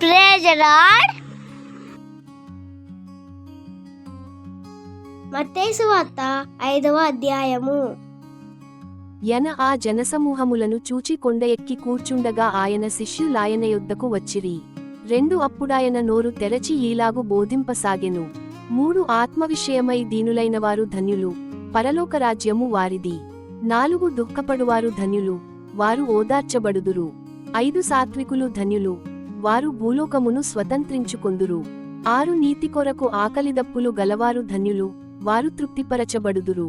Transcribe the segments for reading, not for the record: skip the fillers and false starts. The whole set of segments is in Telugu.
Praise the lord. మత్తయి సువార్త 5వ అధ్యాయము. ఆ జనసమూహములను చూచి కొండ ఎక్కి కూర్చుండగా ఆయన శిష్యులాయన యొద్దకు వచ్చిరి. అప్పుడాయన నోరు తెరచి ఈలాగు బోధింపసాగెను. 3 ఆత్మ విషయమై దీనులైన వారు ధన్యులు, పరలోక రాజ్యము వారిది. 4 దుఃఖపడువారు ధన్యులు, వారు ఓదార్చబడుదురు. 5 సాత్వికులు ధన్యులు, వారు భూలోకమును స్వతంత్రించుకొందురు. 6 నీతి కొరకు ఆకలిదప్పులు గలవారు ధన్యులు, వారు తృప్తిపరచబడుదురు.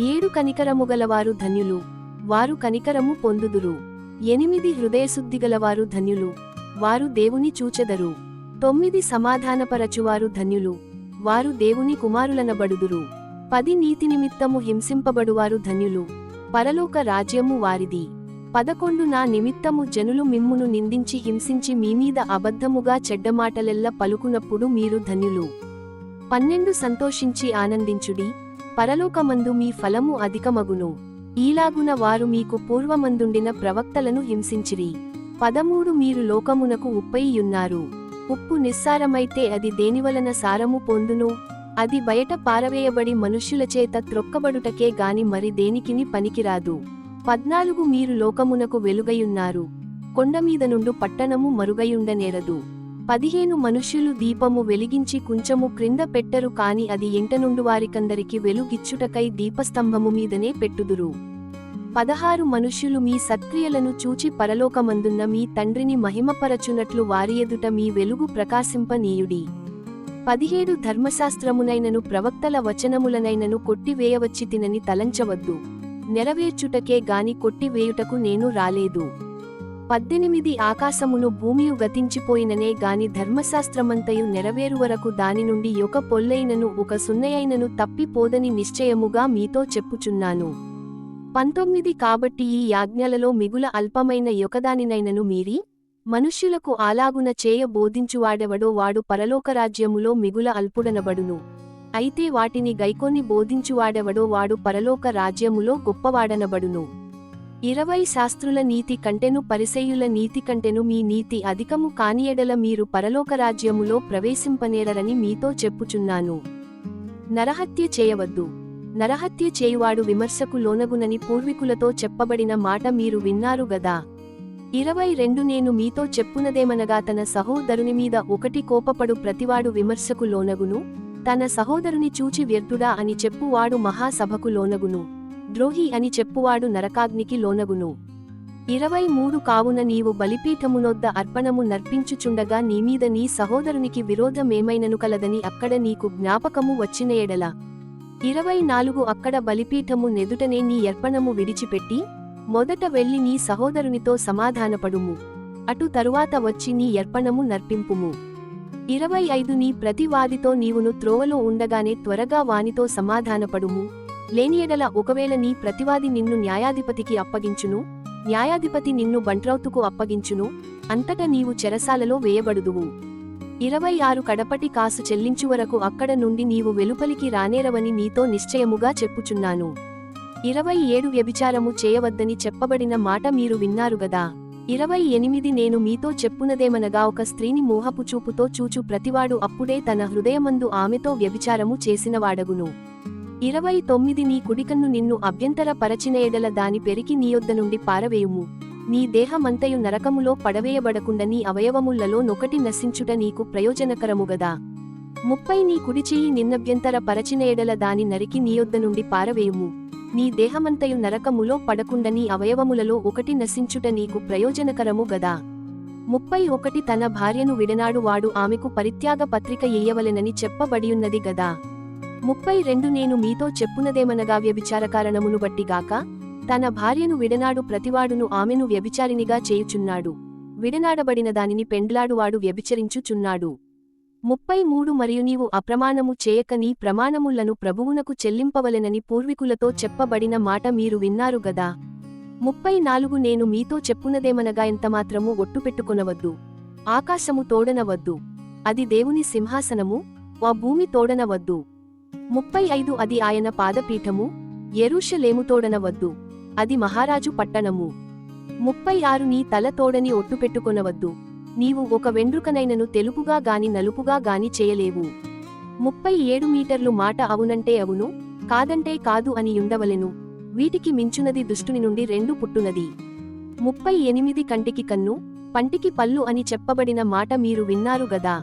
7 కనికరము గలవారు ధన్యులు, వారు కనికరము పొందుదురు. 8 హృదయశుద్ధిగలవారు ధన్యులు, వారు దేవుని చూచెదరు. 9 సమాధానపరచువారు ధన్యులు, వారు దేవుని కుమారులనబడుదురు. 10 నీతి నిమిత్తము హింసింపబడువారు ధన్యులు, పరలోక రాజ్యము వారిది. 11 నా నిమిత్తము జనులు మిమ్మును నిందించి హింసించి మీమీద అబద్ధముగా చెడ్డమాటలెల్ల పలుకునప్పుడు మీరు ధన్యులు. 12 సంతోషించి ఆనందించుడి, పరలోకమందు మీ ఫలము అధికమగును. ఈలాగున వారు మీకు పూర్వమందుండిన ప్రవక్తలను హింసించిరి. 13 మీరు లోకమునకు ఉప్పైయున్నారు. ఉప్పు నిస్సారమైతే అది దేనివలన సారము పొందును? అది బయట పారవేయబడి మనుష్యులచేత త్రొక్కబడుటకే గాని మరి దేనికిని పనికిరాదు. 14 మీరు లోకమునకు వెలుగయున్నారు. కొండమీద నుండు పట్టణము మరుగయుండనేరదు. 15 మనుష్యులు దీపము వెలిగించి కుంచము క్రింద పెట్టరు కాని అది ఇంట నుండు వారికందరికి వెలుగిచ్చుటకై దీపస్తంభము మీదనే పెట్టుదురు. 16 మనుష్యులు మీ సత్క్రియలను చూచి పరలోకమందున్న మీ తండ్రిని మహిమపరచునట్లు వారి ఎదుట మీ వెలుగు ప్రకాశింపనీయుడి. 17 ధర్మశాస్త్రమునైనను ప్రవక్తల వచనములనైనను కొట్టివేయవచ్చితినని తలంచవద్దు, నెరవేర్చుటకే గాని కొట్టివేయుటకు నేను రాలేదు. 18 ఆకాశమును భూమియు గతించిపోయిననే గాని ధర్మశాస్త్రమంతయు నెరవేరువరకు దాని నుండి ఒక పొల్లైనను ఒక సున్నయైనను తప్పిపోదని నిశ్చయముగా మీతో చెప్పుచున్నాను. 19 కాబట్టి ఈ యాజ్ఞలలో మిగుల అల్పమైన యొకదానినైనను మీరి మనుష్యులకు అలాగున చేయ బోధించువాడెవడో వాడు పరలోకరాజ్యములో మిగుల అల్పుడనబడును. అయితే వాటిని గైకొని బోధించువాడెవడో వాడు పరలోక రాజ్యములో గొప్పవాడనబడును. 20 శాస్త్రుల నీతి కంటెను పరిసయ్యుల నీతి కంటెను మీ నీతి అధికము కానియెడల మీరు పరలోకరాజ్యములో ప్రవేశింపనేరరని మీతో చెప్పుచున్నాను. నరహత్య చేయవద్దు. నరహత్య చేయువాడు విమర్శకు లోనగునని పూర్వీకులతో చెప్పబడిన మాట మీరు విన్నారు గదా. 22 నేను మీతో చెప్పునదేమనగా తన సహోదరుని మీద ఒకటి కోపపడు ప్రతివాడు విమర్శకు లోనగును, తన సహోదరుని చూచి వ్యర్థుడా అని చెప్పువాడు మహాసభకు లోనగును, ద్రోహి అని చెప్పువాడు నరకాగ్నికి లోనగును. 23 కావున నీవు బలిపీఠమునొద్ద అర్పణము నర్పించుచుండగా నీమీద నీ సహోదరునికి విరోధమేమైనను కలదని అక్కడ నీకు జ్ఞాపకము వచ్చిన ఎడల 24 అక్కడ బలిపీఠము నెదుటనే నీ అర్పణము విడిచిపెట్టి మొదట వెళ్లి నీ సహోదరునితో సమాధానపడుము, అటు తరువాత వచ్చి నీ అర్పణము నర్పింపుము. 25 నీ ప్రతివాదితో నీవును త్రోవలో ఉండగానే త్వరగా వానితో సమాధానపడుము, లేనియెడల ఒకవేళ నీ ప్రతివాది నిన్ను న్యాయాధిపతికి అప్పగించును, న్యాయాధిపతి నిన్ను బంట్రౌతుకు అప్పగించును, అంతటా నీవు చెరసాలలో వేయబడుదువు. 26 కడపటి కాసు చెల్లించువరకు అక్కడ నుండి నీవు వెలుపలికి రానేరవని నీతో నిశ్చయముగా చెప్పుచున్నాను. 27 వ్యభిచారము చేయవద్దని చెప్పబడిన మాట మీరు విన్నారు గదా. 28 నేను మీతో చెప్పునదేమనగా ఒక స్త్రీని మోహపు చూపుతో చూచు ప్రతివాడు అప్పుడే తన హృదయమందు ఆమెతో వ్యభిచారము చేసినవాడగును. 29 నీ కుడికన్ను నిన్ను అభ్యంతర పరచిన ఎడల దాని పెరికి నీయొద్ద నుండి పారవేయుము. నీ దేహమంతయు నరకములో పడవేయబడకుండా నీ అవయవములలో నొకటి నశించుట నీకు ప్రయోజనకరముగదా. 30 నీ కుడిచేయి నిన్నభ్యంతర పరచిన ఎడల దాని నరికి నీయొద్ద నుండి పారవేయుము. నీ దేహమంతయు నరకములో పడకుండా నీ అవయవములలో ఒకటి నశించుట నీకు ప్రయోజనకరము గదా. 31 తన భార్యను విడనాడు వాడు ఆమెకు పరిత్యాగ పత్రిక ఇయ్యవలెనని చెప్పబడియున్నది గదా. 32 నేను మీతో చెప్పునదేమనగా వ్యభిచారకారణమును బట్టిగాక తన భార్యను విడనాడు ప్రతివాడును ఆమెను వ్యభిచారినిగా చేయుచున్నాడు, విడనాడబడిన దానిని పెండ్లాడువాడు వ్యభిచరించుచున్నాడు. 33 మరియు నీవు అప్రమాణము చేయక నీ ప్రమాణములను ప్రభువునకు చెల్లింపవలెనని పూర్వీకులతో చెప్పబడిన మాట మీరు విన్నారు గదా. 34 నేను మీతో చెప్పునదేమనగా ఎంతమాత్రము ఒట్టుపెట్టుకొనవద్దు, ఆకాశము తోడనవద్దు, అది దేవుని సింహాసనము, ఆ భూమి తోడనవద్దు. 35 అది ఆయన పాదపీఠము, యెరూషలేము తోడనవద్దు, అది మహారాజు పట్టణము. 36 నీ తల తోడని ఒట్టుపెట్టుకొనవద్దు, నీవు ఒక వెండ్రుకనైనను తెలుపుగా గాని నలుపుగా గాని చేయలేవు. 37 మీటర్లు మాట అవునంటే అవును, కాదంటే కాదు అని యుండవలెను. వీటికి మించునది దుష్టుని నుండి రెండు పుట్టునది. 38 కంటికి కన్ను, పంటికి పళ్ళు అని చెప్పబడిన మాట మీరు విన్నారు గదా.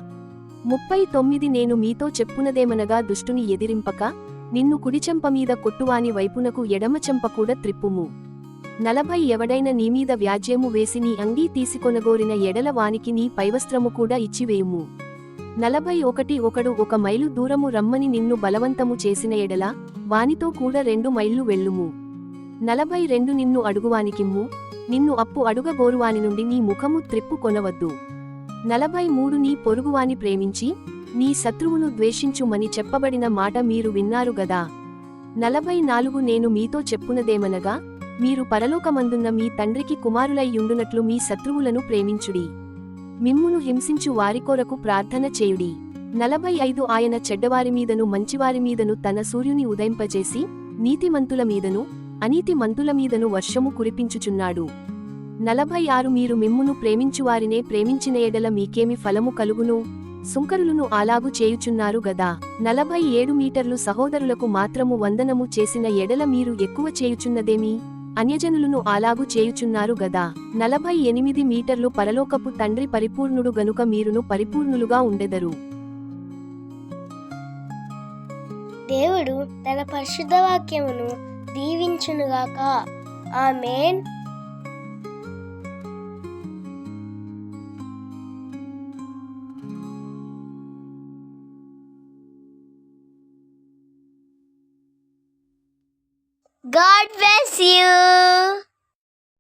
39 నేను మీతో చెప్పునదేమనగా దుష్టుని ఎదిరింపక, నిన్ను కుడిచెంప మీద కొట్టువాని వైపునకు ఎడమచెంప కూడా త్రిప్పుము. 40 ఎవడైన నీమీద వ్యాజ్యము వేసి నీ అంగీ తీసికొనగోరిన ఎడల వానికి నీ పైవస్త్రము కూడా ఇచ్చివేయుము. 41 ఒకడు 1 మైలు దూరము రమ్మని నిన్ను బలవంతము చేసిన ఎడల వానితో కూడా 2 మైళ్ళు వెళ్ళుము. 42 నిన్ను అడుగువానికిమ్ము, నిన్ను అప్పు అడుగగోరువాని నుండి నీ ముఖము త్రిప్పు కొనవద్దు. 43 నీ పొరుగువాని ప్రేమించి నీ శత్రువును ద్వేషించుమని చెప్పబడిన మాట మీరు విన్నారు గదా. 44 నేను మీతో చెప్పునదేమనగా, మీరు పరలోకమందున్న మీ తండ్రికి కుమారులై యుండునట్లు మీ శత్రువులను ప్రేమించుడి. మిమ్మును హింసించు వారి కొరకు ప్రార్థన చేయుడి. 45 ఆయన చెడ్డవారి మీదను మంచివారి మీదను తన సూర్యుని ఉదయింపజేసి నీతిమంతుల మీదను అనీతిమంతుల మీదను వర్షము కురిపించుచున్నాడు. 46 మీరు మిమ్మును ప్రేమించువారినే ప్రేమించిన ఎడల మీకేమి ఫలము కలుగును? సుంకరులను అలాగు చేయుచున్నారు గదా. 47 మీటర్లు సహోదరులకు మాత్రము వందనము చేసిన ఎడల మీరు ఎక్కువ చేయుచున్నదేమి? అన్యజనులను అలాగు చేయుచున్నారు గదా. 48 మీటర్లు పరలోకపు తండ్రి పరిపూర్ణుడు గనుక మీరును పరిపూర్ణులుగా ఉండెదరు. దేవుడు తన పరిశుద్ధ వాక్యమును దీవించునుగాక. ఆమేన్. God bless you.